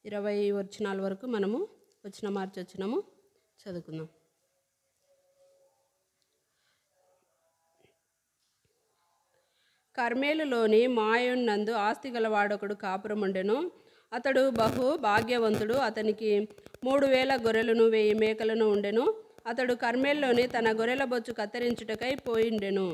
20 వచనాల వరకు మనము మార్చి వచ్చినాము చదువుకుందాం. కర్మేలులోని మాయోన్నందు ఆస్తి గలవాడొకడు కాపురముండెను. అతడు బహు భాగ్యవంతుడు. అతనికి 3000 గొర్రెలను 1000 మేకలను ఉండెను. అతడు కర్మేలులోని తన గొర్రెల బొచ్చు కత్తిరించుటకై పోయిండెను.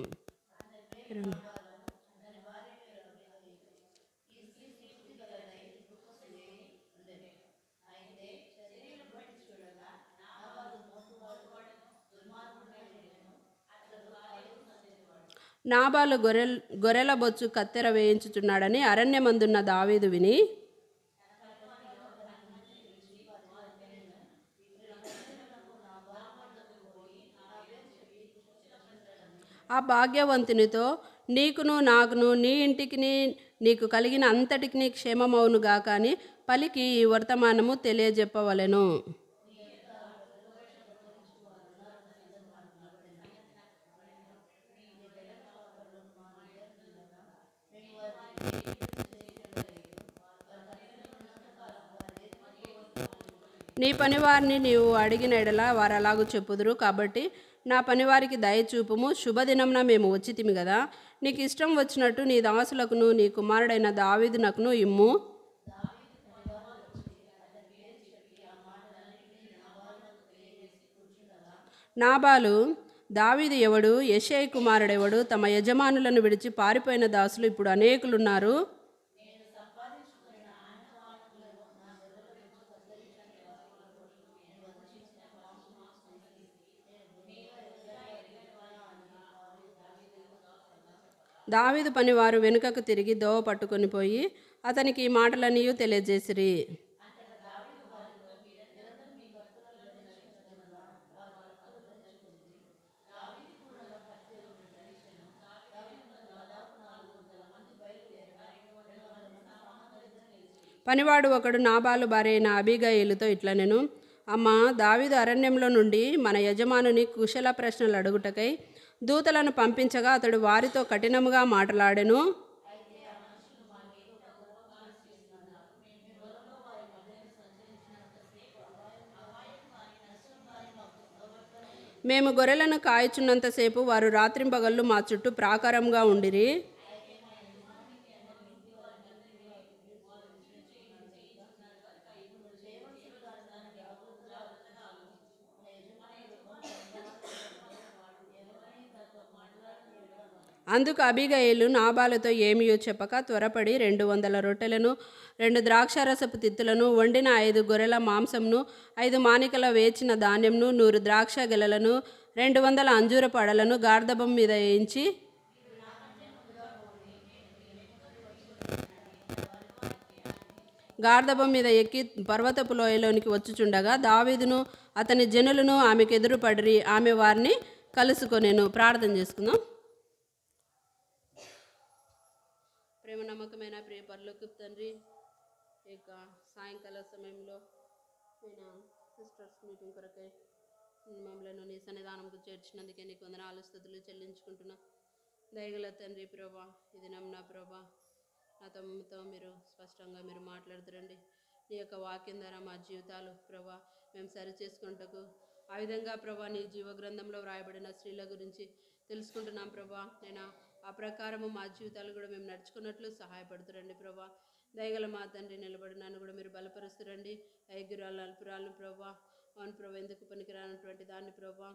నాబాలు గొర్రెల బొచ్చు కత్తెర వేయించుచున్నాడని అరణ్యమందున్న దావీదు విని ఆ భాగ్యవంతునితో, నీకును నాకును నీ ఇంటికి నీకు కలిగిన అంతటికి క్షేమమవునుగా కానీ పలికి ఈ వర్తమానము తెలియజెప్పవలెను. నీ పనివారిని నీవు అడిగిన ఎడల వారు అలాగూ చెప్పుదురు. కాబట్టి నా పనివారికి దయచూపుము. శుభదినమున మేము వచ్చితిమి కదా. నీకు ఇష్టం వచ్చినట్టు నీ దాసులకును నీ కుమారుడైన దావీదునకును ఇమ్ము. నాబాలు, దావీదు ఎవడు, యెషై కుమారుడెవడు, తమ యజమానులను విడిచి పారిపోయిన దాసులు ఇప్పుడు అనేకులున్నారు. దావీదు పనివారు వెనుకకు తిరిగి దోవ పట్టుకొని పోయి అతనికి ఈ మాటలన్నీ తెలియజేసిరి. పనివాడు ఒకడు నాబాలు భార్య అయిన అబీగయీలుతో ఇట్లనెను, అమ్మా, దావీదు అరణ్యంలో నుండి మన యజమానుని కుశల ప్రశ్నలు అడుగుటకై దూతలను పంపించగా అతడు వారితో కఠినముగా మాట్లాడెను. మేము గొర్రెలను కాయచున్నంతసేపు వారు రాత్రింపగళ్ళు మా చుట్టూ ప్రాకారంగా ఉండిరి. అందుకు అబీగయీలు నాబాలుతో ఏమీయో చెప్పక త్వరపడి 200 రొట్టెలను 2 ద్రాక్షారసపు తిత్తులను వండిన 5 గొర్రెల మాంసమును 5 మానికల వేచిన ధాన్యంను 100 ద్రాక్ష గెలలను 200 అంజూరపు అడలను గార్ధబం మీద వేయించి గార్ధబం మీద ఎక్కి పర్వతపు లోయలోనికి వచ్చుచుండగా దావీదును అతని జనులను ఆమెకు ఎదురుపడిరి. ఆమె వారిని కలుసుకొనెను. ప్రార్థన చేసుకుందాం. ప్రేమ నమ్మకమైన ప్రియ పరలోకపు తండ్రి, ఇక సాయంకాల సమయంలో నేను సిస్టర్స్ మీటింగ్ కొరకై మమ్మల్ని నీ సన్నిధానంకు చేర్చినందుకే నీకు వందనాలు స్తుతులు చెల్లించుకుంటున్నా. దయగల తండ్రి ప్రభా, ఇది నమ్మున ప్రభా, నాతో మీరు స్పష్టంగా మీరు మాట్లాడుతురండి. నీ యొక్క వాక్యం ద్వారా మా జీవితాలు ప్రభా మేము సరి చేసుకుంటకు ఆ విధంగా ప్రభా నీ జీవ గ్రంథంలో వ్రాయబడిన స్త్రీల గురించి తెలుసుకుంటున్నాం ప్రభా. నేను ఆ ప్రకారము మా జీవితాలు కూడా మేము నడుచుకున్నట్లు సహాయపడుతురండి ప్రభా. దయగల మా తండ్రి నిలబడి నన్ను కూడా మీరు బలపరుస్తురండి. ఐగురాలు అల్పురాలను ప్రభా, అవును ప్రభా, ఎందుకు పనికిరానటువంటి దాన్ని ప్రభా,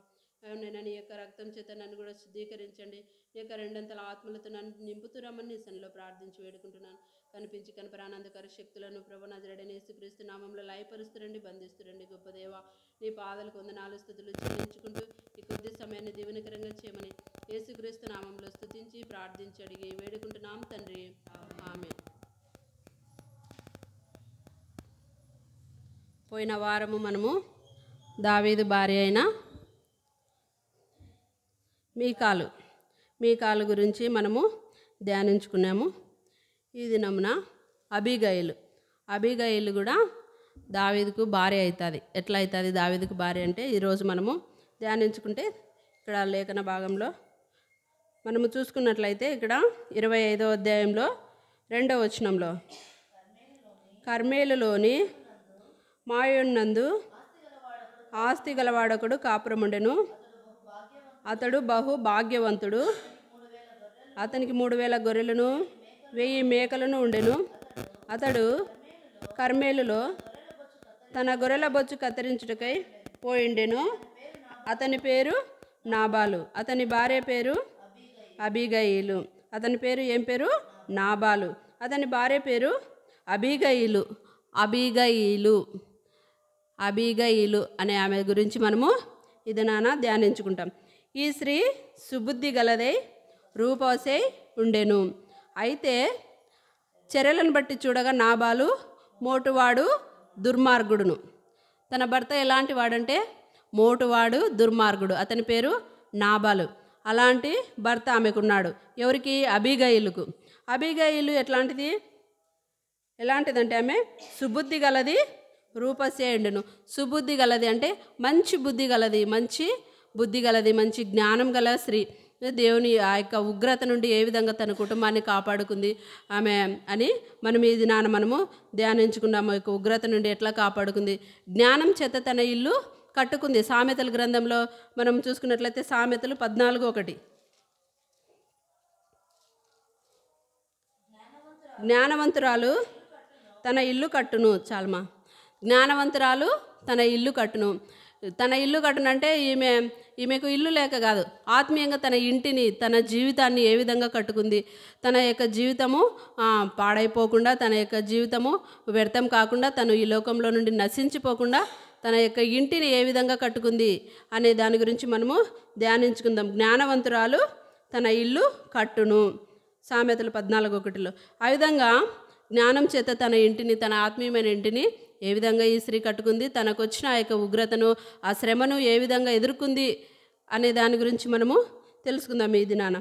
నేను నీ యొక్క రక్తం చేత నన్ను కూడా శుద్ధీకరించండి. నీ యొక్క 200 ఆత్మలతో నన్ను నింపుతురమ్మని నీ సన్నిధిలో ప్రార్థించి వేడుకుంటున్నాను. కనిపించి కనపరానందకర శక్తులను ప్రభు నజరేయుడైన యేసుక్రీస్తు నామములో లయపరుస్తురండి, బంధిస్తురండి. గొప్ప దేవ, నీ పాదాలకు వందనాలు స్తుతులు చెల్లించుకుంటూ ఈ కొద్ది సమయాన్ని దీవెనకరంగా చేయమని యేసుక్రీస్తు నామంలో స్తుతించి ప్రార్థించి అడిగి వేడుకుంటున్నాం తండ్రి, ఆమేన్. పోయిన వారము మనము దావీదు భార్య అయిన మీకాలు గురించి మనము ధ్యానించుకున్నాము. ఈ దినమున అబీగయీలు కూడా దావీదుకు భార్య అవుతుంది. ఎట్లా అవుతుంది దావీదుకు భార్య అంటే ఈరోజు మనము ధ్యానించుకుంటే ఇక్కడ లేఖన భాగంలో మనము చూసుకున్నట్లయితే ఇక్కడ 25వ అధ్యాయంలో 2వ వచనంలో కర్మేలులోని మాయోన్నందు ఆస్తి గలవాడొకడు కాపురముండెను. అతడు బహు భాగ్యవంతుడు. అతనికి 3000 గొర్రెలను 1000 మేకలను ఉండెను. అతడు కర్మేలులో తన గొర్రెల బొచ్చు కత్తిరించుటకై పోయిండెను. అతని పేరు నాబాలు. అతని భార్య పేరు అబీగయిలు. అతని పేరు ఏం పేరు? నాబాలు. అతని భార్య పేరు అబీగయిలు. అబీగయిలు అనే ఆమె గురించి మనము ఇది ధ్యానించుకుంటాం. ఈ స్త్రీ సుబుద్ధి గలదై రూపవశై ఉండెను. అయితే చర్యలను బట్టి చూడగా నాబాలు మోటువాడు దుర్మార్గుడును. తన భర్త ఎలాంటి వాడంటే మోటువాడు దుర్మార్గుడు. అతని పేరు నాబాలు. అలాంటి భర్త ఆమెకున్నాడు. ఎవరికి? అబీగయిలుకు. అబీగయిలు ఎలాంటిదంటే ఆమె సుబుద్ధి గలది రూపసేయుండును. సుబుద్ధి గలది అంటే మంచి బుద్ధి గలది, మంచి జ్ఞానం గల స్త్రీ. దేవుని ఆ యొక్క ఉగ్రత నుండి ఏ విధంగా తన కుటుంబాన్ని కాపాడుకుంది ఆమె అని మనం ఈ దినాన మనము ధ్యానించుకున్నాము. యొక్క ఉగ్రత నుండి ఎట్లా కాపాడుకుంది, జ్ఞానం చేత తన ఇల్లు కట్టుకుంది. సామెతల గ్రంథంలో మనం చూసుకున్నట్లయితే సామెతలు 14:1 జ్ఞానవంతురాలు తన ఇల్లు కట్టును. చాలమా. జ్ఞానవంతురాలు తన ఇల్లు కట్టును. తన ఇల్లు కట్టునంటే ఈమెకు ఇల్లు లేక కాదు, ఆత్మీయంగా తన ఇంటిని, తన జీవితాన్ని ఏ విధంగా కట్టుకుంది, తన యొక్క జీవితము పాడైపోకుండా, తన యొక్క జీవితము వ్యర్థం కాకుండా, తను ఈ లోకంలో నుండి నశించిపోకుండా తన యొక్క ఇంటిని ఏ విధంగా కట్టుకుంది అనే దాని గురించి మనము ధ్యానించుకుందాం. జ్ఞానవంతురాలు తన ఇల్లు కట్టును. సామెతలు 14:1 ఆ విధంగా జ్ఞానం చేత తన ఇంటిని, తన ఆత్మీయమైన ఇంటిని ఏ విధంగా ఈ స్త్రీ కట్టుకుంది, తనకు వచ్చిన ఆ యొక్క ఉగ్రతను, ఆ శ్రమను ఏ విధంగా ఎదుర్కొంది అనే దాని గురించి మనము తెలుసుకుందాం ఈ దినాన.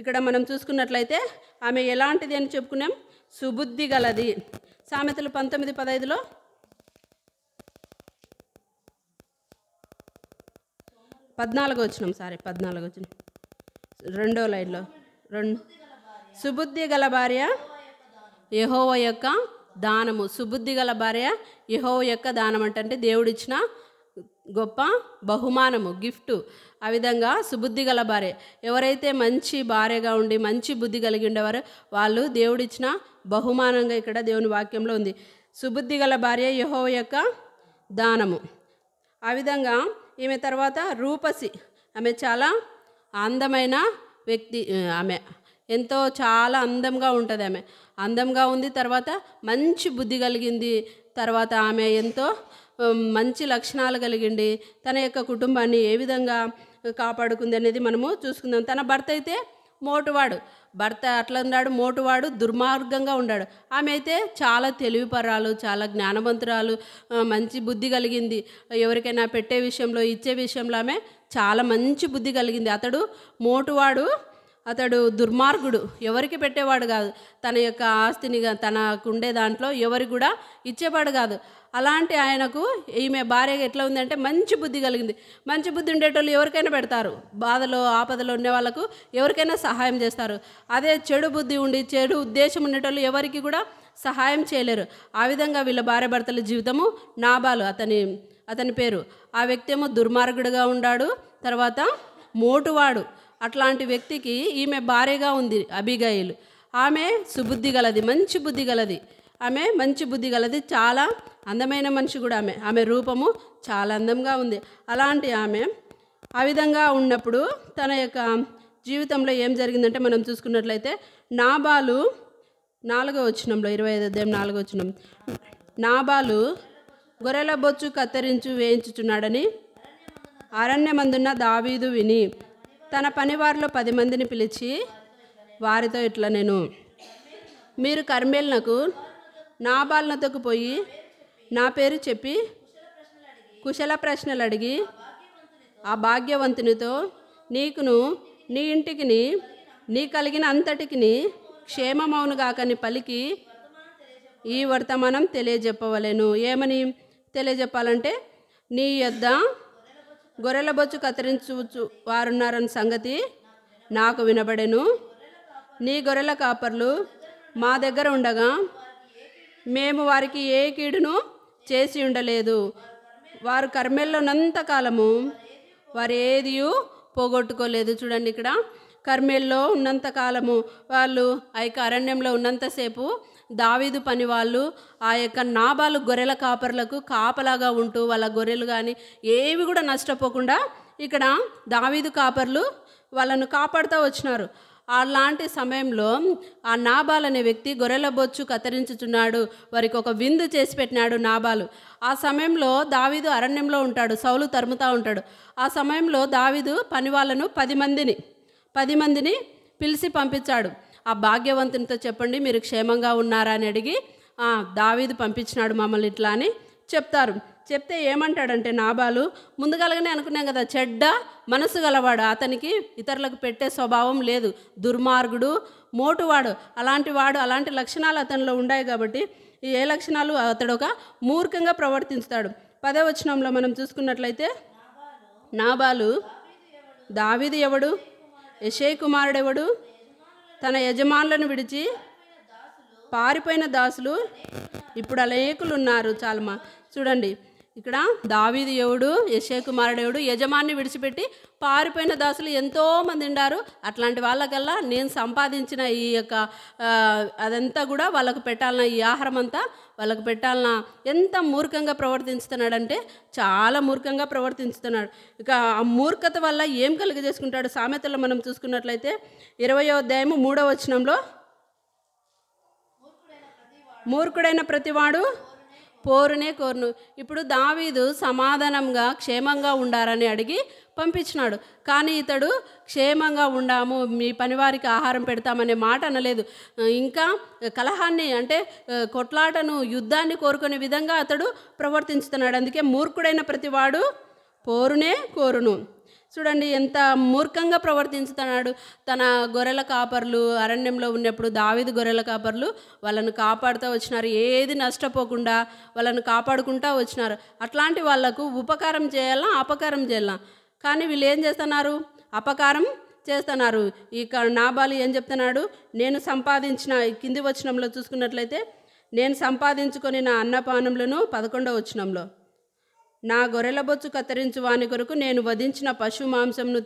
ఇక్కడ మనం చూసుకున్నట్లయితే ఆమె ఎలాంటిది అని చెప్పుకున్నాం? సుబుద్ధి గలది. సామెతలు 19:15 14 రెండో లైన్లో సుబుద్ధి గల భార్య యెహోవా యొక్క దానము. సుబుద్ధి గల భార్య యెహోవా యొక్క దానం అంటే దేవుడిచ్చిన గొప్ప బహుమానము, గిఫ్ట్. ఆ విధంగా సుబుద్ధి గల భార్య, ఎవరైతే మంచి భార్యగా ఉండి మంచి బుద్ధి కలిగి ఉండేవారో వాళ్ళు దేవుడిచ్చిన బహుమానంగా ఇక్కడ దేవుని వాక్యంలో ఉంది. సుబుద్ధి గల భార్య యెహోవా యొక్క దానము. ఆ విధంగా ఈమె తర్వాత రూపసి. ఆమె చాలా అందమైన వ్యక్తి. ఆమె చాలా అందంగా ఉంటుంది. ఆమె అందంగా ఉంది, తర్వాత మంచి బుద్ధి కలిగింది, తర్వాత ఆమె ఎంతో మంచి లక్షణాలు కలిగింది. తన యొక్క కుటుంబాన్ని ఏ విధంగా కాపాడుకుంది అనేది మనము చూసుకుందాం. తన భర్త అయితే మోటువాడు. భర్త అట్లా ఉన్నాడు, మోటువాడు, దుర్మార్గంగా ఉన్నాడు. ఆమె అయితే చాలా తెలివిపరాలు, చాలా జ్ఞానవంతురాలు, మంచి బుద్ధి కలిగింది. ఎవరికైనా పెట్టే విషయంలో, ఇచ్చే విషయంలో ఆమె చాలా మంచి బుద్ధి కలిగింది. అతడు మోటువాడు, అతడు దుర్మార్గుడు, ఎవరికి పెట్టేవాడు కాదు. తన యొక్క ఆస్తిని తనకుండే దాంట్లో ఎవరికి కూడా ఇచ్చేవాడు కాదు. అలాంటి ఆయనకు ఈమె భార్యగా ఎట్లా ఉందంటే మంచి బుద్ధి కలిగింది. మంచి బుద్ధి ఉండేటోళ్ళు ఎవరికైనా పెడతారు, బాధలో ఆపదలో ఉండే వాళ్ళకు ఎవరికైనా సహాయం చేస్తారు. అదే చెడు బుద్ధి ఉండి చెడు ఉద్దేశం ఉండేటోళ్ళు ఎవరికి కూడా సహాయం చేయలేరు. ఆ విధంగా వీళ్ళ భార్య భర్తల జీవితము. నాబాలు అతని పేరు. ఆ వ్యక్తి ఏమో దుర్మార్గుడుగా ఉన్నాడు, తర్వాత మోటువాడు. అట్లాంటి వ్యక్తికి ఈమె భార్యగా ఉంది అబీగయిలు. ఆమె సుబుద్ధి గలది, మంచి బుద్ధి గలది. ఆమె మంచి బుద్ధి గలది, చాలా అందమైన మనిషి కూడా. ఆమె రూపము చాలా అందంగా ఉంది. అలాంటి ఆమె ఆ విధంగా ఉన్నప్పుడు తన యొక్క జీవితంలో ఏం జరిగిందంటే మనం చూసుకున్నట్లయితే నాబాలు 4వ వచనంలో 25వ వచనం, నాబాలు గొర్రెల బొచ్చు కత్తిరించు వేయించుచున్నాడని అరణ్యమందున్న దావీదు విని తన పనివారిలో 10 మందిని పిలిచి వారితో ఇట్లా, నేను మీరు కర్మేలునకు నాబాలునతోకు పోయి నా పేరు చెప్పి కుశల ప్రశ్నలు అడిగి ఆ భాగ్యవంతునితో నీకును నీ ఇంటికి నీ కలిగిన అంతటికి క్షేమమౌనుగాకని పలికి ఈ వర్తమానం తెలియజెప్పవలెను. ఏమని తెలియజెప్పాలంటే, నీ యొద్ద గొర్రెల బొచ్చు కత్తిరించు వారున్నారన్న సంగతి నాకు వినబడెను. నీ గొర్రెల కాపర్లు మా దగ్గర ఉండగా మేము వారికి ఏ కీడును చేసి ఉండలేదు. వారు కర్మెల్లో ఉన్నంతకాలము వారు ఏది పోగొట్టుకోలేదు. చూడండి, ఇక్కడ కర్మెల్లో ఉన్నంతకాలము వాళ్ళు ఆ యొక్క అరణ్యంలో ఉన్నంతసేపు దావీదు పని వాళ్ళు ఆ యొక్క నాబాలు గొర్రెల కాపర్లకు కాపలాగా ఉంటూ వాళ్ళ గొర్రెలు కానీ ఏవి కూడా నష్టపోకుండా ఇక్కడ దావీదు కాపర్లు వాళ్ళను కాపాడుతూ వచ్చినారు. అలాంటి సమయంలో ఆ నాబాల్ అనే వ్యక్తి గొర్రెల బొచ్చు కత్తిరించుచున్నాడు. వారికి ఒక విందు చేసి పెట్టినాడు నాబాలు. ఆ సమయంలో దావీదు అరణ్యంలో ఉంటాడు, సౌలు తరుముతూ ఉంటాడు. ఆ సమయంలో దావీదు పని వాళ్ళను 10 మందిని పిలిచి పంపించాడు. ఆ భాగ్యవంతునితో చెప్పండి మీరు క్షేమంగా ఉన్నారా అని అడిగి దావీదు పంపించినాడు మమ్మల్ని ఇట్లా అని చెప్తారు. చెప్తే ఏమంటాడంటే నాబాలు, ముందుగానే అనుకున్నాం కదా, చెడ్డ మనసు గలవాడు, అతనికి ఇతరులకు పెట్టే స్వభావం లేదు, దుర్మార్గుడు, మోటువాడు, అలాంటి లక్షణాలు అతనిలో ఉన్నాయి. కాబట్టి ఏ లక్షణాలు, అతడు ఒక మూర్ఖంగా ప్రవర్తిస్తాడు. 10వ వచనంలో మనం చూసుకున్నట్లయితే నాబాలు, దావీదు ఎవడు, యెషై కుమారుడెవడు, తన యజమానులను విడిచి పారిపోయిన దాసులు ఇప్పుడు అనేకులు ఉన్నారు. చాలమ్మా చూడండి, ఇక్కడ దావీదు ఎవడు, యెషై కుమారుడు ఎవడు, యజమాన్ని విడిచిపెట్టి పారిపోయిన దాసులు ఎంతోమంది ఉన్నారు. అట్లాంటి వాళ్ళకల్లా నేను సంపాదించిన ఈ యొక్క అదంతా కూడా వాళ్ళకు పెట్టాలన్నా, ఈ ఆహారం అంతా వాళ్ళకు పెట్టాలన్నా ఎంత మూర్ఖంగా ప్రవర్తిస్తున్నాడంటే చాలా మూర్ఖంగా ప్రవర్తిస్తున్నాడు. ఇక ఆ మూర్ఖత వల్ల ఏం కలుగజేసుకుంటాడు? సామెతల్లో మనం చూసుకున్నట్లయితే 20వ అధ్యాయము 3వ వచనంలో, మూర్ఖుడైన ప్రతివాడు పోరునే కోరును. ఇప్పుడు దావీదు సమాధానంగా క్షేమంగా ఉండారని అడిగి పంపించినాడు. కానీ ఇతడు క్షేమంగా ఉండాము, మీ పనివారికి ఆహారం పెడతామనే మాట అనలేదు. ఇంకా కలహాన్ని అంటే కొట్లాటను, యుద్ధాన్ని కోరుకునే విధంగా అతడు ప్రవర్తించుతున్నాడు. అందుకే మూర్ఖుడైన ప్రతివాడు పోరునే కోరును. చూడండి ఎంత మూర్ఖంగా ప్రవర్తించుతున్నాడు. తన గొర్రెల కాపర్లు అరణ్యంలో ఉన్నప్పుడు దావీదు గొర్రెల కాపర్లు వాళ్ళను కాపాడుతూ వచ్చినారు, ఏది నష్టపోకుండా వాళ్ళను కాపాడుకుంటూ వచ్చినారు. అట్లాంటి వాళ్లకు ఉపకారం చేయాలా, అపకారం చేయాలా? కానీ వీళ్ళు ఏం చేస్తున్నారు? అపకారం చేస్తున్నారు. ఇక నాబాలు ఏం చెప్తున్నాడు? నేను సంపాదించిన, కింది వచనంలో చూసుకున్నట్లయితే, నేను సంపాదించుకొని నా అన్నపానములను 11వ వచనంలో, నా గొర్రెల బొచ్చు కత్తిరించు వాని కొరకు నేను వధించిన పశు మాంసంను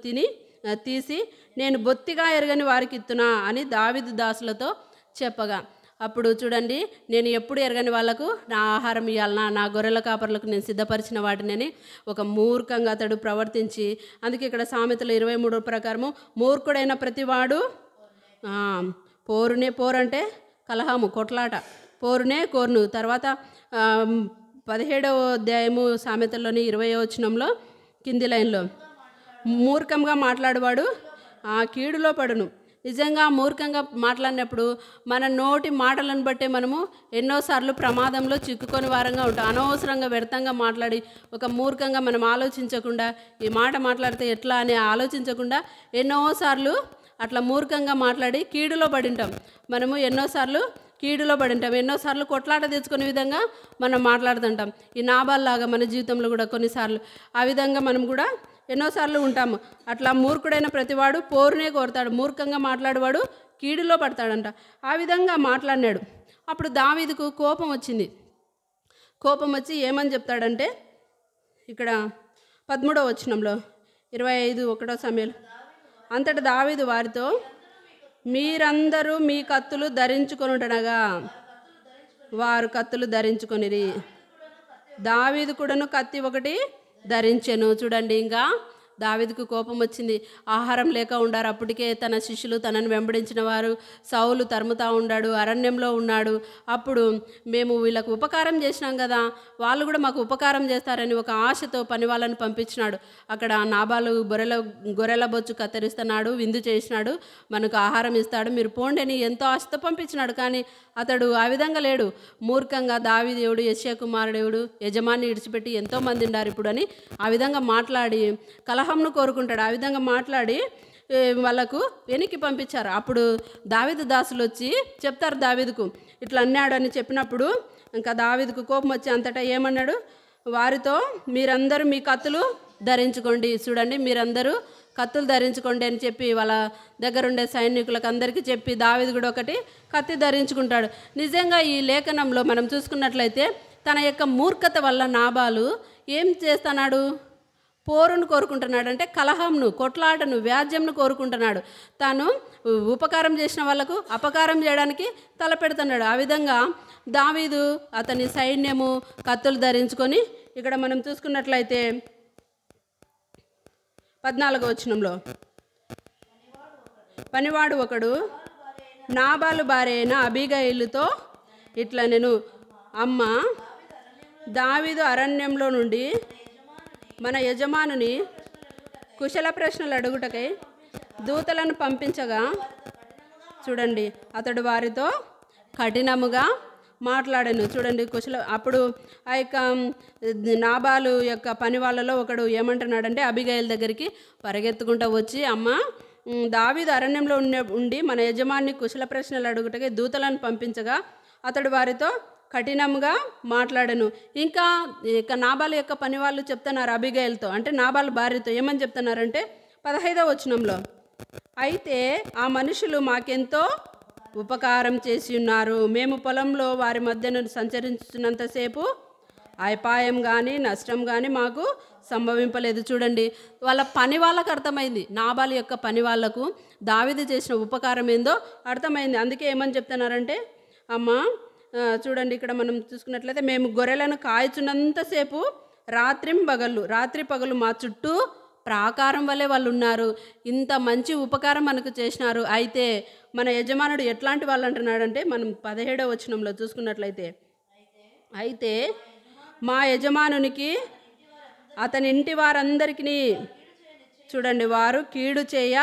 తీసి నేను బొత్తిగా ఎరగని వారికి ఇస్తున్నా అని దావీదు దాసులతో చెప్పగా, అప్పుడు చూడండి, నేను ఎప్పుడు ఎరగని వాళ్లకు నా ఆహారం ఇవ్వాలన్నా, నా గొర్రెల కాపర్లకు నేను సిద్ధపరిచిన వాటిని ఒక మూర్ఖంగా అతడు ప్రవర్తించి, అందుకే ఇక్కడ సామెతలు 23 ప్రకారము మూర్ఖుడైన ప్రతివాడు పోరంటే కలహము, కొట్లాట, పోరునే కోరును. తర్వాత 17వ అధ్యాయము సామెతల్లోని 20వ వచనంలో కింది లైన్లో, మూర్ఖంగా మాట్లాడేవాడు కీడులో పడును. నిజంగా మూర్ఖంగా మాట్లాడినప్పుడు మన నోటి మాటలను బట్టే మనము ఎన్నోసార్లు ప్రమాదంలో చిక్కుకొని వారంగా ఉంటాం. అనవసరంగా వ్యర్థంగా మాట్లాడి ఒక మూర్ఖంగా మనం ఆలోచించకుండా ఈ మాట మాట్లాడితే ఎట్లా అని ఆలోచించకుండా ఎన్నోసార్లు అట్లా మూర్ఖంగా మాట్లాడి కీడులో పడింటాం. మనము ఎన్నోసార్లు కొట్లాట తెచ్చుకునే విధంగా మనం మాట్లాడుతుంటాం. ఈ నాబాల్లాగా మన జీవితంలో కూడా కొన్నిసార్లు ఆ విధంగా మనం కూడా ఎన్నోసార్లు ఉంటాము. అట్లా మూర్ఖుడైన ప్రతివాడు పోరునే కోరుతాడు, మూర్ఖంగా మాట్లాడేవాడు కీడులో పడతాడంట. ఆ విధంగా మాట్లాడినాడు. అప్పుడు దావీదుకు కోపం వచ్చింది. కోపం వచ్చి ఏమని చెప్తాడంటే, ఇక్కడ 13వ వచనంలో 25:1 సమయంలో, అంతటా దావీదు వారితో, మీరందరూ మీ కత్తులు ధరించుకొనుటనగా వారు కత్తులు ధరించుకొనిరి. దావీదు కూడాను కత్తి ఒకటి ధరించెను. చూడండి, ఇంకా దావీదుకు కోపం వచ్చింది. ఆహారం లేక ఉండారు. అప్పటికే తన శిష్యులు తనను వెంబడించిన వారు, సౌలు తరుముతా ఉన్నాడు, అరణ్యంలో ఉన్నాడు. అప్పుడు మేము వీళ్ళకు ఉపకారం చేసినాం కదా, వాళ్ళు కూడా మాకు ఉపకారం చేస్తారని ఒక ఆశతో పని వాళ్ళని పంపించినాడు. అక్కడ నాబాలు గొర్రెల బొచ్చు కత్తిరిస్తున్నాడు, విందు చేసినాడు, మనకు ఆహారం ఇస్తాడు, మీరు పోండి అని ఎంతో ఆశతో పంపించినాడు. కానీ అతడు ఆ విధంగా లేడు. మూర్ఖంగా దావీదేవుడు, యెషై కుమారుడేవుడు, యజమాన్ని విడిచిపెట్టి ఎంతోమంది ఉన్నారు ఇప్పుడు అని ఆ విధంగా మాట్లాడి కలహంను కోరుకుంటాడు. ఆ విధంగా మాట్లాడి వాళ్ళకు వెనక్కి పంపించారు. అప్పుడు దావీదు దాసులు వచ్చి చెప్తారు దావీదుకు, ఇట్లా అన్నాడు అని చెప్పినప్పుడు ఇంకా దావీదుకు కోపం వచ్చి అంతటా ఏమన్నాడు? వారితో, మీరందరూ మీ కత్తులు ధరించుకోండి. చూడండి, మీరందరూ కత్తులు ధరించుకోండి అని చెప్పి వాళ్ళ దగ్గర ఉండే సైనికులకు అందరికీ చెప్పి దావీదు కూడా ఒకటి కత్తి ధరించుకుంటాడు. నిజంగా ఈ లేఖనంలో మనం చూసుకున్నట్లయితే తన యొక్క మూర్ఖత వల్ల నాబాలు ఏం చేస్తున్నాడు? పోరును కోరుకుంటున్నాడు, అంటే కలహంను, కొట్లాటను, వ్యాజ్యంను కోరుకుంటున్నాడు. తాను ఉపకారం చేసిన వాళ్ళకు అపకారం చేయడానికి తలపెడుతున్నాడు. ఆ విధంగా దావీదు అతని సైన్యము కత్తులు ధరించుకొని, ఇక్కడ మనం చూసుకున్నట్లయితే 14వ వచనంలో, పనివాడు ఒకడు నాబాలు భార్య అయిన అబీగయిలుతో ఇట్లా, నేను అమ్మ, దావీదు అరణ్యంలో నుండి మన యజమానుని కుశల ప్రశ్నలు అడుగుటకై దూతలను పంపించగా, చూడండి, అతడు వారితో కఠినముగా మాట్లాడాను. చూడండి, అప్పుడు ఆ యొక్క నాబాలు యొక్క పని వాళ్ళలో ఒకడు ఏమంటున్నాడంటే, అబీగయిల్ దగ్గరికి పరిగెత్తుకుంటూ వచ్చి, అమ్మ, దావీదు అరణ్యంలో ఉండి మన యజమాని కుశల ప్రశ్నలు అడుగుటకై దూతలను పంపించగా అతడు వారితో కఠినంగా మాట్లాడను. ఇంకా నాబాలు యొక్క పని వాళ్ళు చెప్తున్నారు అబీగయిల్తో, అంటే నాబాలు భార్యతో ఏమని చెప్తున్నారంటే 15వ వచనంలో, అయితే ఆ మనుషులు మాకెంతో ఉపకారం చేసి ఉన్నారు. మేము పొలంలో వారి మధ్యను సంచరించినంతసేపు అపాయం కానీ నష్టం కానీ మాకు సంభవింపలేదు. చూడండి, వాళ్ళ పని వాళ్ళకు అర్థమైంది, నాబాలు యొక్క పని వాళ్లకు దావీదు చేసిన ఉపకారం ఏందో అర్థమైంది. అందుకే ఏమని చెప్తున్నారంటే, అమ్మ, చూడండి, ఇక్కడ మనం చూసుకున్నట్లయితే, మేము గొర్రెలను కాయచున్నంతసేపు రాత్రి పగలు మా చుట్టూ ప్రాకారం వల్లే వాళ్ళు ఉన్నారు. ఇంత మంచి ఉపకారం మనకు చేసినారు. అయితే మన యజమానుడు ఎట్లాంటి వాళ్ళు అంటున్నాడంటే, మనం 17వ వచనంలో చూసుకున్నట్లయితే, అయితే మా యజమానునికి అతని ఇంటి వారందరికీ, చూడండి, వారు కీడు చేయ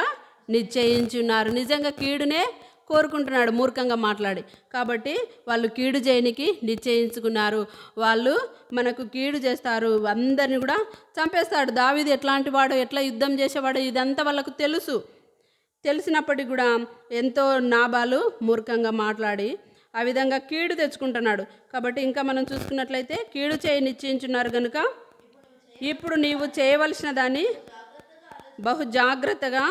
నిశ్చయించున్నారు. నిజంగా కీడునే కోరుకుంటున్నాడు మూర్ఖంగా మాట్లాడి. కాబట్టి వాళ్ళు కీడు చేయనికి నిశ్చయించుకున్నారు. వాళ్ళు మనకు కీడు చేస్తారు, అందరిని కూడా చంపేస్తాడు. దావీదు ఎట్లాంటి వాడు, ఎట్లా యుద్ధం చేసేవాడు, ఇదంతా వాళ్ళకు తెలిసినప్పటికీ కూడా ఎంతో నాబాలు మూర్ఖంగా మాట్లాడి ఆ విధంగా కీడు తెచ్చుకుంటున్నాడు. కాబట్టి ఇంకా మనం చూసుకున్నట్లయితే, కీడు చేయి నిశ్చయించున్నారు కనుక ఇప్పుడు నీవు చేయవలసిన దాన్ని బహు జాగ్రత్తగా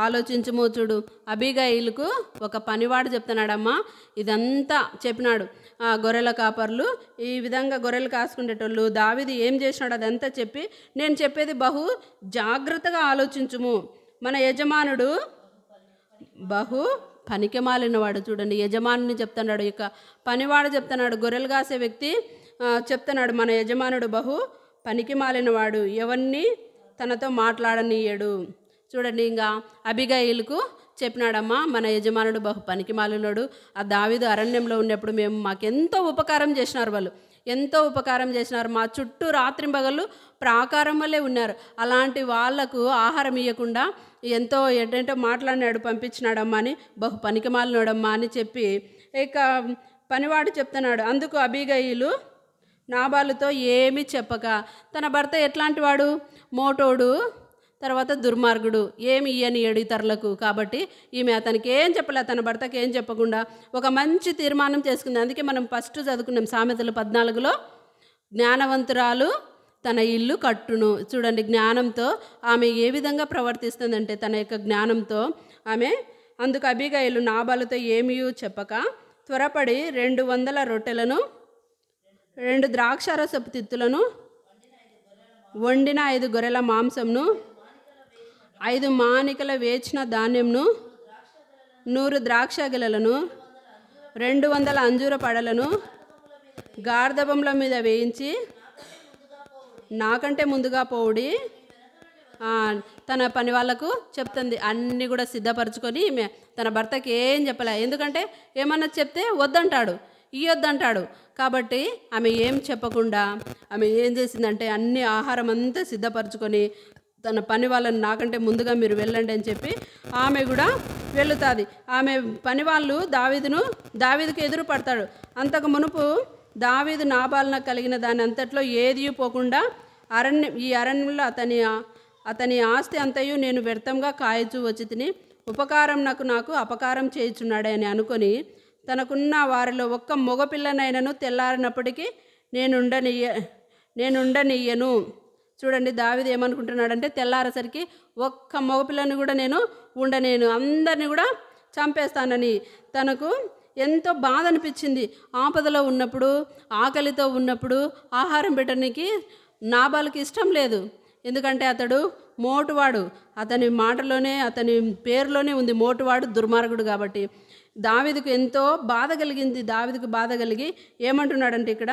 ఆలోచించుము. చూడు, అబీగయిలుకు ఒక పనివాడు చెప్తున్నాడమ్మా, ఇదంతా చెప్పినాడు. గొర్రెల కాపర్లు ఈ విధంగా గొర్రెలు కాసుకునేటోళ్ళు, దావీదు ఏం చేసినాడు అదంతా చెప్పి, నేను చెప్పేది బహు జాగ్రత్తగా ఆలోచించుము. మన యజమానుడు బహు పనికిమాలినవాడు. చూడండి, యజమానుని చెప్తున్నాడు, ఇక పనివాడు చెప్తున్నాడు, గొర్రెలు కాసే వ్యక్తి చెప్తున్నాడు, మన యజమానుడు బహు పనికిమాలినవాడు, ఎవరిని తనతో మాట్లాడనీయడు. చూడండి, ఇంకా అబీగయిలుకు చెప్పినాడమ్మా, మన యజమానుడు బహు పనికిమాలినోడు. ఆ దావీదు అరణ్యంలో ఉన్నప్పుడు మాకెంతో ఉపకారం చేసినారు, వాళ్ళు ఎంతో ఉపకారం చేసినారు, మా చుట్టూ రాత్రింబగళ్ళు ప్రాకారం వల్లే ఉన్నారు. అలాంటి వాళ్లకు ఆహారం ఇవ్వకుండా ఎంతో ఏంటంటే మాట్లాడినాడు, పంపించినాడమ్మా అని, బహు పనికిమాలినోడమ్మా అని చెప్పి ఇక పనివాడు చెప్తున్నాడు. అందుకు అబీగయిలు నాబాలుతో ఏమీ చెప్పక, తన భర్త ఎట్లాంటి వాడు, మోటోడు, తర్వాత దుర్మార్గుడు, ఏమి ఇయ్యనియడు ఇతరులకు. కాబట్టి ఈమె అతనికి ఏం చెప్పలే, తన భర్తకి ఏం చెప్పకుండా ఒక మంచి తీర్మానం చేసుకుంది. అందుకే మనం ఫస్ట్ చదువుకున్నాం సామెతలు 14లో, జ్ఞానవంతురాలు తన ఇల్లు కట్టును. చూడండి, జ్ఞానంతో ఆమె ఏ విధంగా ప్రవర్తిస్తుందంటే, తన యొక్క జ్ఞానంతో ఆమె. అందుకు అబీగయిలు నాబాలుతో ఏమీ చెప్పక త్వరపడి 200 రొట్టెలను, 2 ద్రాక్షారసపు తిత్తులను, వండిన 5 గొర్రెల మాంసంను, 5 మానికల వేచిన ధాన్యంను, 100 ద్రాక్ష గెలలను, 200 అంజూర పడలను గార్ధబముల మీద వేయించి నాకంటే ముందుగా పోవుడి తన పని వాళ్ళకు చెప్తుంది. అన్నీ కూడా సిద్ధపరచుకొని తన భర్తకి ఏం చెప్పలే, ఎందుకంటే ఏమన్నా చెప్తే వద్దంటాడు, ఇయ్యొద్దంటాడు. కాబట్టి ఆమె ఏం చెప్పకుండా ఆమె ఏం చేసిందంటే, అన్ని ఆహారం అంతా సిద్ధపరచుకొని తన పని వాళ్ళని నాకంటే ముందుగా మీరు వెళ్ళండి అని చెప్పి ఆమె కూడా వెళుతుంది. ఆమె పని వాళ్ళు దావీదుకు ఎదురు పడతాడు. అంతకు మునుపు దావీదు నాబాలున కలిగిన దాని అంతట్లో ఏదీ పోకుండా ఈ అరణ్యంలో అతని ఆస్తి అంతయు నేను వ్యర్థంగా కాయచూ వచ్చి తిని ఉపకారం నాకు అపకారం చేయుచున్నాడే అని అనుకొని, తనకున్న వారిలో ఒక్క మగపిల్లనైనను తెల్లారినప్పటికీ నేనుండనియ్యను. చూడండి, దావీదు ఏమనుకుంటున్నాడంటే, తెల్లారేసరికి ఒక్క మగపిల్లని కూడా నేను ఉండనేను, అందరినీ కూడా చంపేస్తానని తనకు ఎంతో బాధ అనిపించింది. ఆపదలో ఉన్నప్పుడు, ఆకలితో ఉన్నప్పుడు ఆహారం పెట్టడానికి నాబాలుకి ఇష్టం లేదు. ఎందుకంటే అతడు మోటువాడు. అతని మాటలోనే, అతని పేరులోనే ఉంది మోటువాడు, దుర్మార్గుడు. కాబట్టి దావీదుకు ఎంతో బాధ కలిగింది. దావీదుకు బాధ కలిగి ఏమంటున్నాడంటే ఇక్కడ,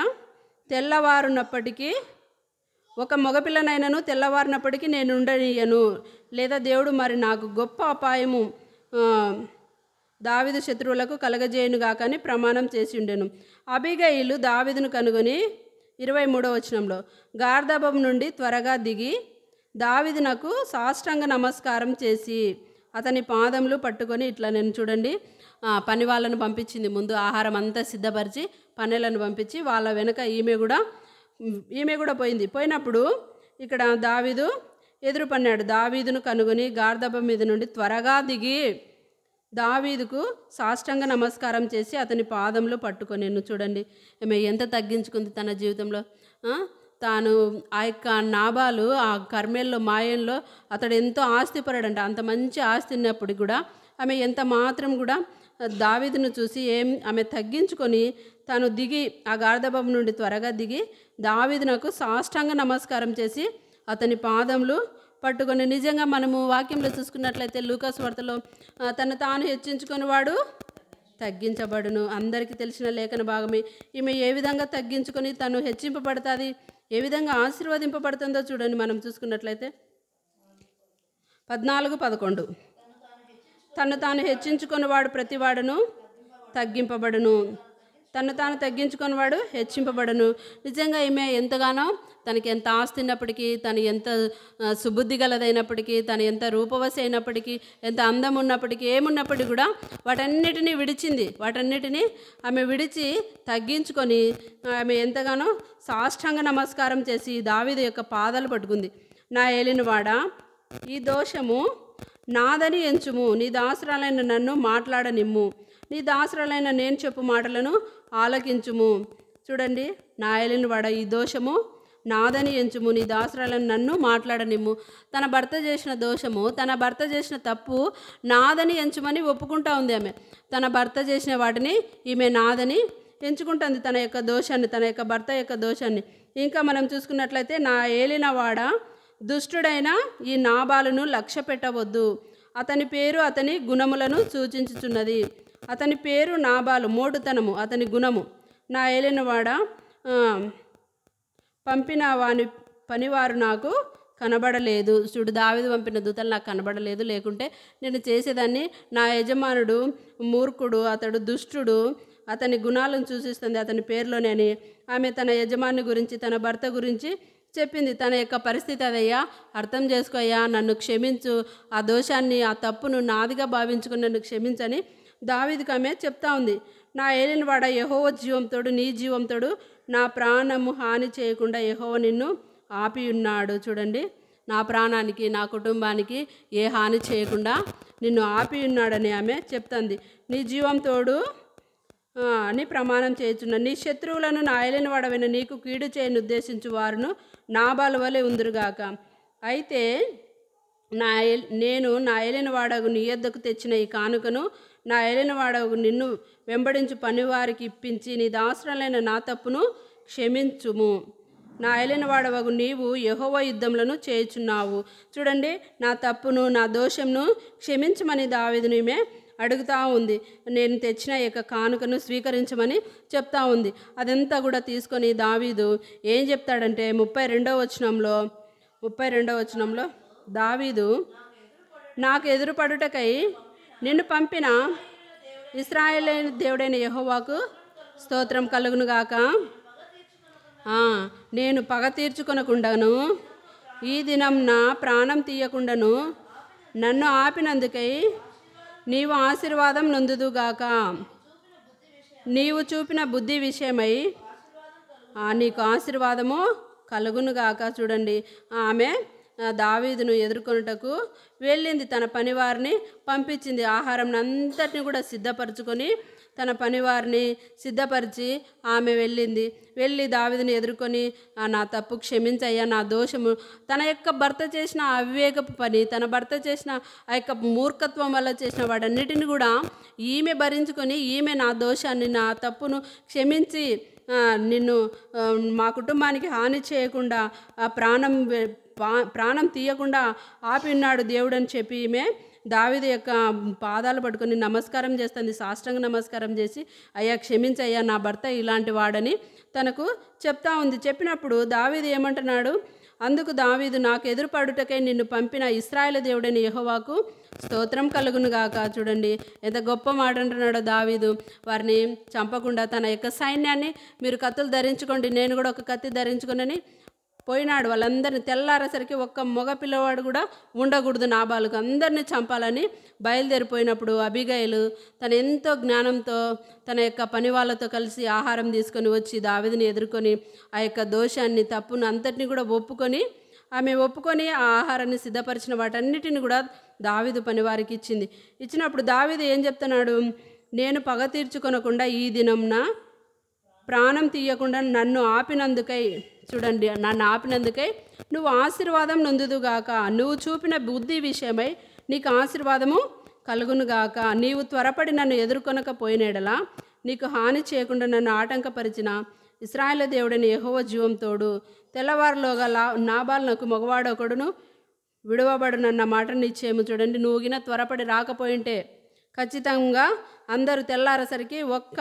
తెల్లవారున్నప్పటికీ ఒక మగపిల్లనైనను తెల్లవారినప్పటికీ నేను ఉండనియను, లేదా దేవుడు మరి నాకు గొప్ప అపాయము దావీదు శత్రువులకు కలగజేయునుగాక అని ప్రమాణం చేసి ఉండెను. అబీగయిలు దావీదును కనుగొని 23వ వచనంలో గార్దబం నుండి త్వరగా దిగి దావీదునకు సాష్టాంగ నమస్కారం చేసి అతని పాదములు పట్టుకొని ఇట్లా, నేను చూడండి పని వాళ్ళను పంపించింది. ముందు ఆహారం అంతా సిద్ధపరిచి పనులను పంపించి వాళ్ళ వెనక ఈమె కూడా పోయింది. పోయినప్పుడు ఇక్కడ దావీదు ఎదురుపన్నాడు. దావీదును కనుగొని గార్దబం మీద నుండి త్వరగా దిగి దావీదుకు సాష్టాంగ నమస్కారం చేసి అతని పాదములు పట్టుకొనేను. చూడండి ఆమె ఎంత తగ్గించుకుంది తన జీవితంలో. తాను ఆ యొక్క నాబాలు ఆ కర్మేల్లో మాయంలో అతడు ఎంతో ఆస్తిపరాడంట. అంత మంచి ఆస్తి ఉన్నప్పుడు కూడా ఆమె ఎంత మాత్రం కూడా దావీదును చూసి ఆమె తగ్గించుకొని తాను దిగి ఆ గార్దబం నుండి త్వరగా దిగి దావీదునకు సాష్టాంగ నమస్కారం చేసి అతని పాదములు పట్టుకొని. నిజంగా మనము వాక్యంలో చూసుకున్నట్లయితే లూకాసు వార్తలో తను తాను హెచ్చించుకొని వాడు తగ్గించబడును. అందరికీ తెలిసిన లేఖన భాగమే. ఈమె ఏ విధంగా తగ్గించుకొని తను హెచ్చింపబడుతుంది, ఏ విధంగా ఆశీర్వదింపబడుతుందో చూడండి. మనం చూసుకున్నట్లయితే 14:11 తను తాను హెచ్చించుకొని వాడు ప్రతివాడును తగ్గింపబడును, తను తాను తగ్గించుకొని వాడు హెచ్చింపబడును. నిజంగా ఈమె ఎంతగానో తనకి ఎంత ఆస్తి ఉన్నప్పటికీ, తను ఎంత సుబుద్ధి గలదైనప్పటికీ, తను ఎంత రూపవశ అయినప్పటికీ, ఎంత అందం ఉన్నప్పటికీ, ఏమున్నప్పటికీ కూడా వాటన్నిటినీ విడిచింది. వాటన్నిటినీ ఆమె విడిచి తగ్గించుకొని ఆమె ఎంతగానో సాష్టాంగ నమస్కారం చేసి దావీదు యొక్క పాదాలు పట్టుకుంది. నా ఏలినవాడా, ఈ దోషము నాదని ఎంచుము, నీ దాసురాలైన నన్ను మాట్లాడనిమ్ము, నీ దాసురాలైన నేను చెప్పు మాటలను ఆలకించుము. చూడండి, నా ఏలినవాడా, ఈ దోషము నాదని ఎంచుము, నీ దాసురాలను నన్ను మాట్లాడనిమ్ము. తన భర్త చేసిన దోషము, తన భర్త చేసిన తప్పు నాదని ఎంచుమని ఒప్పుకుంటా ఉంది ఆమె. తన భర్త చేసిన వాటిని ఈమె నాదని ఎంచుకుంటుంది, తన యొక్క దోషాన్ని, తన యొక్క భర్త యొక్క దోషాన్ని. ఇంకా మనం చూసుకున్నట్లయితే, నా ఏలినవాడ, దుష్టుడైన ఈ నాబాలును లక్ష్య పెట్టవద్దు, అతని పేరు అతని గుణములను సూచించుచున్నది. అతని పేరు నాబాలు, మోటుతనము అతని గుణము. నా ఏలినవాడ, పంపిన వాని పనివారు నాకు కనబడలేదు. చూడు, దావీదు పంపిన దూతలు నాకు కనబడలేదు, లేకుంటే నేను చేసేదాన్ని. నా యజమానుడు మూర్ఖుడు, అతడు దుష్టుడు, అతని గుణాలను సూచిస్తుంది అతని పేరులోనే అని ఆమె తన యజమాని గురించి, తన భర్త గురించి చెప్పింది. తన యొక్క పరిస్థితి అదయ్యా, అర్థం చేసుకోయ్యా, నన్ను క్షమించు, ఆ దోషాన్ని, ఆ తప్పును నాదిగా భావించుకుని నన్ను క్షమించని దావీదుకు ఆమె చెప్తా ఉంది. నా ఏలినవాడ, యెహోవా జీవంతోడు, నీ జీవంతోడు, నా ప్రాణము హాని చేయకుండా యెహోవా నిన్ను ఆపి ఉన్నాడు. చూడండి, నా ప్రాణానికి, నా కుటుంబానికి ఏ హాని చేయకుండా నిన్ను ఆపి ఉన్నాడని ఆమె చెప్తుంది. నీ జీవంతోడు అని ప్రమాణం చేయుచున్నా, నీ శత్రువులను నా ఏలినవాడవైన నీకు కీడు చేయని ఉద్దేశించు వారును నాబాలు వలె ఉందురుగాక. అయితే నేను నా ఏలినవాడగు నీ యొద్దకు తెచ్చిన ఈ కానుకను నా ఏలినవాడగు నిన్ను వెంబడించు పనివారికి ఇప్పించి నీ దాసురాలైన నా తప్పును క్షమించుము. నా ఏలినవాడవగు నీవు యెహోవా యుద్ధములను చేయుచున్నావు. చూడండి, నా తప్పును, నా దోషంను క్షమించమని దావీదును ఈమె అడుగుతూ ఉంది. నేను తెచ్చిన యొక్క కానుకను స్వీకరించమని చెప్తా ఉంది. అదంతా కూడా తీసుకొని దావీదు ఏం చెప్తాడంటే 32వ వచనంలో దావీదు, నాకు ఎదురుపడుటకై నిన్ను పంపిన ఇశ్రాయేలు దేవుడైన యెహోవాకు స్తోత్రం కలుగునుగాక. నేను పగ తీర్చుకొనకుండాను ఈ దినం నా ప్రాణం తీయకుండాను నన్ను ఆపినందుకై నీవు ఆశీర్వాదం నొందుదుగాక. నీవు చూపిన బుద్ధి విషయమై నీకు ఆశీర్వాదము కలుగునుగాక. చూడండి, ఆమె దావీదును ఎదుర్కొనుటకు వెళ్ళింది, తన పనివారిని పంపించింది, ఆహారం అంతటిని కూడా సిద్ధపరచుకొని తన పనివారిని సిద్ధపరిచి ఆమె వెళ్ళి దావీదుని ఎదుర్కొని, నా తప్పు క్షమించయ్యా, నా దోషము, తన యొక్క భర్త చేసిన అవివేకపు పని, తన భర్త చేసిన ఆ యొక్క మూర్ఖత్వం వల్ల చేసిన వాటన్నిటిని కూడా ఈమె భరించుకొని, ఈమె నా దోషాన్ని, నా తప్పును క్షమించి నిన్ను మా కుటుంబానికి హాని చేయకుండా ప్రాణం తీయకుండా ఆపి ఉన్నాడు దేవుడు అని చెప్పి ఈమె దావీదు యొక్క పాదాలు పట్టుకొని నమస్కారం చేస్తుంది. సాష్టాంగ నమస్కారం చేసి, అయ్యా క్షమించయ్యా, నా భర్త ఇలాంటి వాడని తనకు చెప్తా ఉంది. చెప్పినప్పుడు దావీదు ఏమంటున్నాడు, అందుకు దావీదు, నాకు ఎదురుపడుటకై నిన్ను పంపిన ఇశ్రాయేలు దేవుడని యెహోవాకు స్తోత్రం కలుగును గాక. చూడండి ఎంత గొప్ప మాట అంటున్నాడో దావీదు. వారిని చంపకుండా తన యొక్క సైన్యాన్ని, మీరు కత్తులు ధరించుకోండి, నేను కూడా ఒక కత్తి ధరించుకునని పోయినాడు. వాళ్ళందరినీ తెల్లారేసరికి ఒక్క మగ పిల్లవాడు కూడా ఉండకూడదు, నాబాలుకు అందరినీ చంపాలని బయలుదేరిపోయినప్పుడు అబీగయలు తన ఎంతో జ్ఞానంతో తన యొక్క పని వాళ్ళతో కలిసి ఆహారం తీసుకొని వచ్చి దావీదుని ఎదుర్కొని ఆ యొక్క దోషాన్ని, తప్పును అంతటిని కూడా ఆమె ఒప్పుకొని ఆ ఆహారాన్ని సిద్ధపరిచిన వాటన్నిటిని కూడా దావీదు పనివారికి ఇచ్చినప్పుడు దావీదు ఏం చెప్తున్నాడు, నేను పగ తీర్చుకొనకుండా ఈ దినంన ప్రాణం తీయకుండా నన్ను ఆపినందుకై, చూడండి, నన్ను ఆపినందుకై నువ్వు ఆశీర్వాదం నొందుదుగాక, నువ్వు చూపిన బుద్ధి విషయమై నీకు ఆశీర్వాదము కలుగునుగాక. నీవు త్వరపడి నన్ను ఎదుర్కొనకపోయినడలా నీకు హాని చేయకుండా నన్ను ఆటంకపరిచిన ఇశ్రాయేలు దేవుడని యెహోవా జీవం తోడు, తెల్లవారులోగా నాబాలునకు మగవాడొకడును విడువబడునన్న మాట నిశ్చయము. చూడండి, నువ్వు గిన త్వరపడి రాకపోయింటే ఖచ్చితంగా అందరూ తెల్లారేసరికి ఒక్క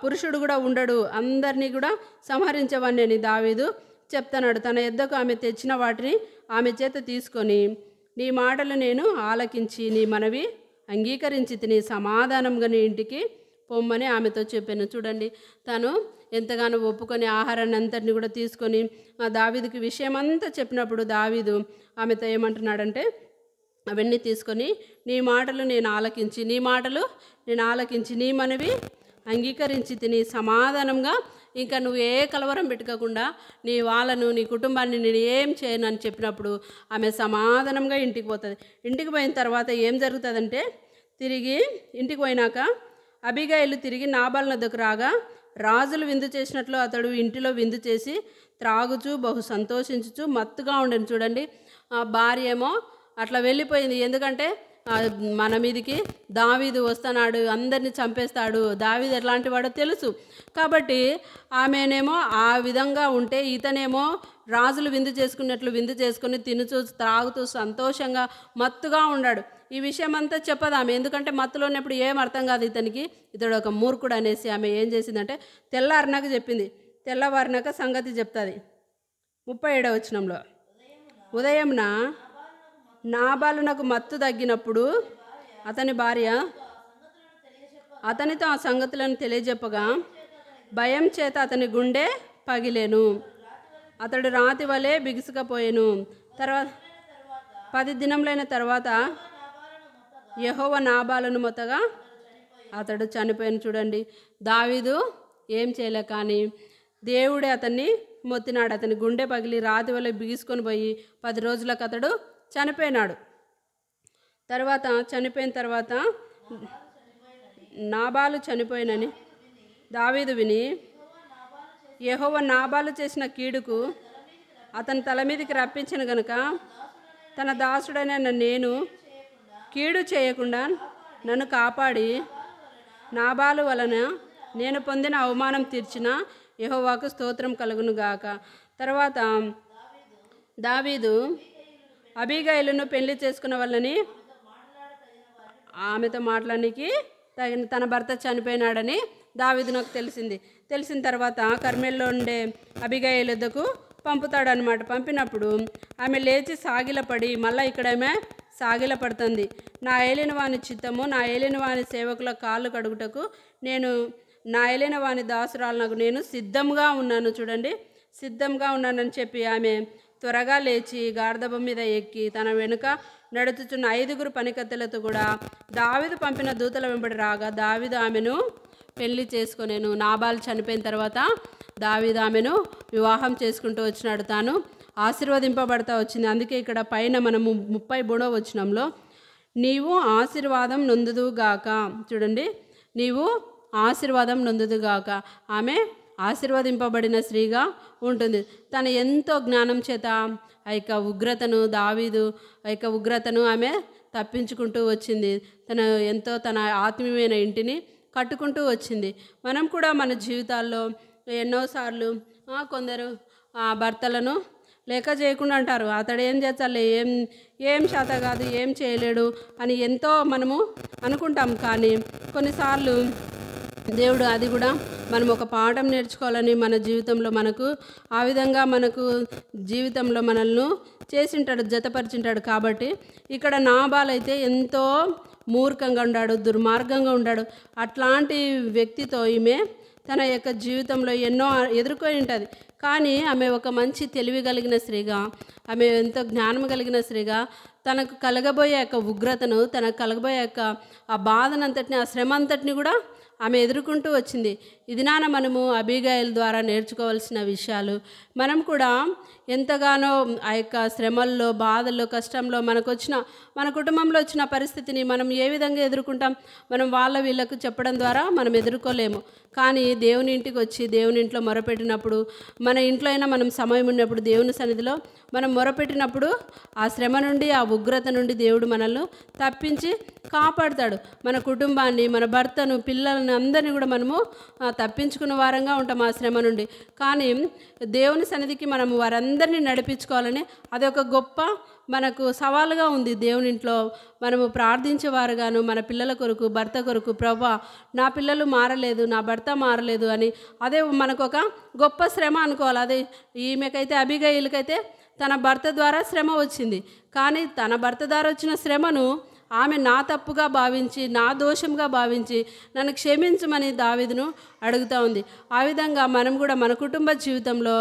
పురుషుడు కూడా ఉండడు, అందరినీ కూడా సంహరించవని అని దావీదు చెప్తున్నాడు. తన యొద్దకు ఆమె తెచ్చిన వాటిని ఆమె చేత తీసుకొని, నీ మాటలు నేను ఆలకించి నీ మనవి అంగీకరించి తిని సమాధానంగా నీ ఇంటికి పొమ్మని ఆమెతో చెప్పాను. చూడండి, తను ఎంతగానో ఒప్పుకొని ఆహారాన్ని అంతటిని కూడా తీసుకొని దావీదుకి విషయం అంతా చెప్పినప్పుడు దావీదు ఆమెతో ఏమంటున్నాడంటే, అవన్నీ తీసుకొని నీ మాటలు నేను ఆలకించి నీ మనవి అంగీకరించి తిని సమాధానంగా, ఇంకా నువ్వు ఏ కలవరం పెట్టుకోకుండా నీ వాళ్ళను, నీ కుటుంబాన్ని నేను ఏం చేయను అని చెప్పినప్పుడు ఆమె సమాధానంగా ఇంటికి పోతుంది. ఇంటికి పోయిన తర్వాత ఏం జరుగుతుందంటే, తిరిగి ఇంటికి పోయినాక అబీగయలు తిరిగి నాబాలు వద్దకు రాగా, రాజులు విందు చేసినట్లు అతడు ఇంటిలో విందు చేసి త్రాగుచూ బహు సంతోషించుచు మత్తుగా ఉండను. చూడండి, భార్య ఏమో అట్లా వెళ్ళిపోయింది. ఎందుకంటే మన మీదికి దావీదు వస్తున్నాడు, అందరినీ చంపేస్తాడు, దావీదు ఎలాంటి వాడో తెలుసు కాబట్టి ఆమెనేమో ఆ విధంగా ఉంటే, ఇతనేమో రాజులు విందు చేసుకున్నట్లు విందు చేసుకుని తినుచూ త్రాగుతూ సంతోషంగా మత్తుగా ఉన్నాడు. ఈ విషయం అంతా చెప్పదు ఆమె, ఎందుకంటే మత్తులో ఉన్నప్పుడు ఏం అర్థం కాదు ఇతనికి, ఇతడు ఒక మూర్ఖుడు అనేసి ఆమె ఏం చేసిందంటే తెల్లారినాక చెప్పింది. తెల్లవారినాక సంగతి చెప్తుంది. 37వ వచనంలో, ఉదయంన నాబాలునకు మత్తు తగ్గినప్పుడు అతని భార్య అతనితో ఆ సంగతులను తెలియజెప్పగా భయం చేత అతని గుండె పగిలేను, అతడు రాతి వలె బిగుసుకపోయాను. తర్వాత 10 దినములైన తర్వాత యెహోవా నాబాలును మొత్తగా అతడు చనిపోయాను. చూడండి, దావీదు ఏం చేయలే కానీ దేవుడే అతన్ని మొత్తినాడు. అతని గుండె పగిలి రాతి వల్ల బిగుసుకొని పోయి 10 రోజులకు అతడు చనిపోయినాడు. చనిపోయిన తర్వాత నాబాలు చనిపోయినని దావీదు విని, యెహోవా నాబాలు చేసిన కీడుకు అతని తల మీదకి రప్పించిన గనుక తన దాసుడైన నేను కీడు చేయకుండా నన్ను కాపాడి నాబాలు వలన నేను పొందిన అవమానం తీర్చిన యెహోవాకు స్తోత్రం కలుగును గాక. తర్వాత దావీదు అబీగయలును పెళ్లి చేసుకున్న వాళ్ళని ఆమెతో మాట్లాడడానికి తన భర్త చనిపోయినాడని దావీదు నాకు తెలిసిన తర్వాత కర్మెల్లో ఉండే అబీగయలు వద్దకు పంపుతాడనమాట. పంపినప్పుడు ఆమె లేచి సాగిలపడి, మళ్ళీ ఇక్కడేమే సాగిలపడుతుంది, నా ఏలిన వాని చిత్తము, నా ఏలిన వాని సేవకుల కాళ్ళు కడుగుటకు నా ఏలిన వాని దాసురాలకు నేను సిద్ధంగా ఉన్నాను. చూడండి, సిద్ధంగా ఉన్నానని చెప్పి ఆమె త్వరగా లేచి గార్ధబం మీద ఎక్కి తన వెనుక నడుచుచున్న 5 పనికత్తెలతో కూడా దావీదు పంపిన దూతల వెంబడి రాగా దావీదు ఆమెను పెళ్లి చేసుకొనేను. నాబాలు చనిపోయిన తర్వాత దావీదు ఆమెను వివాహం చేసుకుంటూ వచ్చినాడు, తాను ఆశీర్వదింపబడతా వచ్చింది. అందుకే ఇక్కడ పైన మనము 33వ వచనంలో నీవు ఆశీర్వాదం నొందుదుగాక, చూడండి, నీవు ఆశీర్వాదం నొందుదుగాక. ఆమె ఆశీర్వదింపబడిన స్త్రీగా ఉంటుంది. తను ఎంతో జ్ఞానం చేత ఆ యొక్క ఉగ్రతను దావీదు ఆ యొక్క ఉగ్రతను ఆమె తప్పించుకుంటూ వచ్చింది. తన ఆత్మీయమైన ఇంటిని కట్టుకుంటూ వచ్చింది. మనం కూడా మన జీవితాల్లో ఎన్నోసార్లు కొందరు భర్తలను లేక చేయకుండా అంటారు, అతడు ఏం చేస్తాలే, ఏం శాత కాదు, ఏం చేయలేడు అని ఎంతో మనము అనుకుంటాం. కానీ కొన్నిసార్లు దేవుడు అది కూడా మనం ఒక పాఠం నేర్చుకోవాలని మన జీవితంలో మనకు ఆ విధంగా మనకు జీవితంలో మనల్ని చేసింటాడు, జతపరిచింటాడు. కాబట్టి ఇక్కడ నాబాల్ అయితే ఎంతో మూర్ఖంగా ఉన్నాడు, దుర్మార్గంగా ఉన్నాడు. అట్లాంటి వ్యక్తితో ఈమె తన యొక్క జీవితంలో ఎన్నో ఎదుర్కొని ఉంటుంది. కానీ ఆమె ఒక మంచి తెలివి కలిగిన స్త్రీగా, ఆమె ఎంతో జ్ఞానం కలిగిన స్త్రీగా తనకు కలగబోయే యొక్క ఉగ్రతను, తనకు కలగబోయే యొక్క ఆ బాధనంతటిని, ఆ శ్రమ అంతటిని కూడా ఆమె ఎదుర్కొంటూ వచ్చింది. ఇది మనము అబీగయల్ ద్వారా నేర్చుకోవాల్సిన విషయాలు. మనం కూడా ఎంతగానో ఆ యొక్క శ్రమల్లో, బాధల్లో, కష్టంలో మన కుటుంబంలో వచ్చిన పరిస్థితిని మనం ఏ విధంగా ఎదుర్కొంటాం? మనం వీళ్ళకు చెప్పడం ద్వారా మనం ఎదుర్కోలేము. కానీ దేవుని ఇంటికి వచ్చి దేవుని ఇంట్లో మొరపెట్టినప్పుడు, మన ఇంట్లో అయినా మనం సమయం ఉన్నప్పుడు దేవుని సన్నిధిలో మనం మొరపెట్టినప్పుడు ఆ శ్రమ నుండి, ఆ ఉగ్రత నుండి దేవుడు మనల్ని తప్పించి కాపాడుతాడు. మన కుటుంబాన్ని, మన భర్తను, పిల్లలను అందరినీ కూడా మనము తప్పించుకున్న వారంగా ఉంటాం ఆ శ్రమ నుండి. కానీ దేవుని సన్నిధికి మనము వారందరినీ నడిపించుకోవాలని అదొక గొప్ప మనకు సవాలుగా ఉంది. దేవుని ఇంట్లో మనము ప్రార్థించేవారుగాను, మన పిల్లల కొరకు, భర్త కొరకు, ప్రభా నా పిల్లలు మారలేదు, నా భర్త మారలేదు అని అదే మనకు ఒక గొప్ప శ్రమ అనుకోవాలి. అదే ఈమెకైతే అబీగయీలుకైతే తన భర్త ద్వారా శ్రమ వచ్చింది. కానీ తన భర్త ద్వారా వచ్చిన శ్రమను ఆమె నా తప్పుగా భావించి, నా దోషంగా భావించి నన్ను క్షమించమని దావీదును అడుగుతూ ఉంది. ఆ విధంగా మనం కూడా మన కుటుంబ జీవితంలో,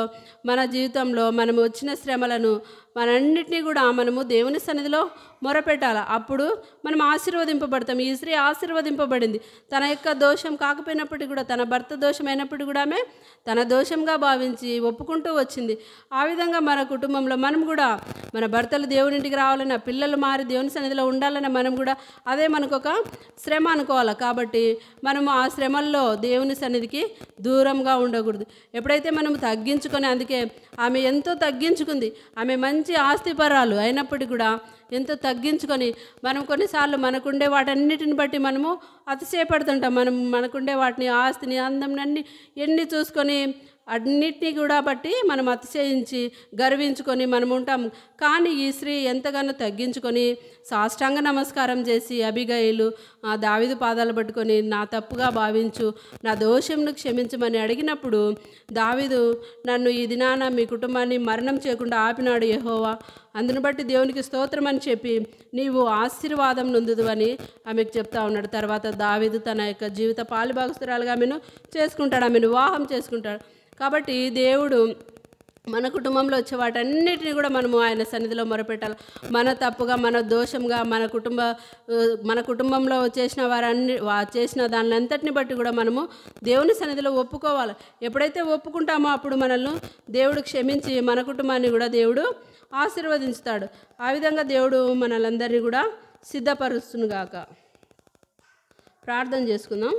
మన జీవితంలో మనం వచ్చిన శ్రమలను మనంన్నిటినీ కూడా మనము దేవుని సన్నిధిలో మొరపెట్టాలి. అప్పుడు మనం ఆశీర్వదింపబడతాం. ఈ స్త్రీ ఆశీర్వదింపబడింది. తన యొక్క దోషం కాకపోయినప్పటికీ కూడా, తన భర్త దోషం అయినప్పటికీ కూడా ఆమె తన దోషంగా భావించి ఒప్పుకుంటూ వచ్చింది. ఆ విధంగా మన కుటుంబంలో మనం కూడా మన భర్తలు దేవుని ఇంటికి రావాలన్న, పిల్లలు మారి దేవుని సన్నిధిలో ఉండాలన్న మనం కూడా అదే మనకు ఒక శ్రమ అనుకోవాలి. కాబట్టి మనము ఆ శ్రమల్లో దేవుని సన్నిధికి దూరంగా ఉండకూడదు. ఎప్పుడైతే మనం తగ్గించుకొని, అందుకే ఆమె ఎంతో తగ్గించుకుంది. ఆమె మంచి ఆస్తిపరాలు అయినప్పటికీ కూడా ఎంతో తగ్గించుకొని, మనం కొన్నిసార్లు మనకుండే వాటన్నిటిని బట్టి మనము అతిశయపడుతుంటాం. మనకుండే వాటిని, ఆస్తిని, అందం ఎన్ని చూసుకొని అన్నిటినీ కూడా బట్టి మనం అతిశయించి గర్వించుకొని మనం ఉంటాం. కానీ ఈ స్త్రీ ఎంతగానో తగ్గించుకొని సాష్టాంగ నమస్కారం చేసి అబీగయీలు దావీదు పాదాలు పట్టుకొని నా తప్పుగా భావించు, నా దోషంను క్షమించమని అడిగినప్పుడు దావీదు నన్ను ఈ దినాన మీ కుటుంబాన్ని మరణం చేయకుండా ఆపినాడు యెహోవా, అందును బట్టి దేవునికి స్తోత్రం అని చెప్పి నీవు ఆశీర్వాదం నొందుదు అని ఆమెకు చెప్తా ఉన్నాడు. తర్వాత దావీదు తన యొక్క జీవిత పాలుభాగస్తురాలుగా ఆమెను చేసుకుంటాడు, ఆమెను వివాహం చేసుకుంటాడు. కాబట్టి దేవుడు మన కుటుంబంలో వచ్చే వాటన్నిటిని కూడా మనము ఆయన సన్నిధిలో మొరపెట్టాలి. మన తప్పుగా, మన దోషంగా, మన కుటుంబంలో చేసిన దాని అంతటిని బట్టి కూడా మనము దేవుని సన్నిధిలో ఒప్పుకోవాలి. ఎప్పుడైతే ఒప్పుకుంటామో అప్పుడు మనల్ని దేవుడు క్షమించి మన కుటుంబాన్ని కూడా దేవుడు ఆశీర్వదించుతాడు. ఆ విధంగా దేవుడు మనలందరినీ కూడా సిద్ధపరుస్తునుగాక. ప్రార్థన చేసుకుందాం.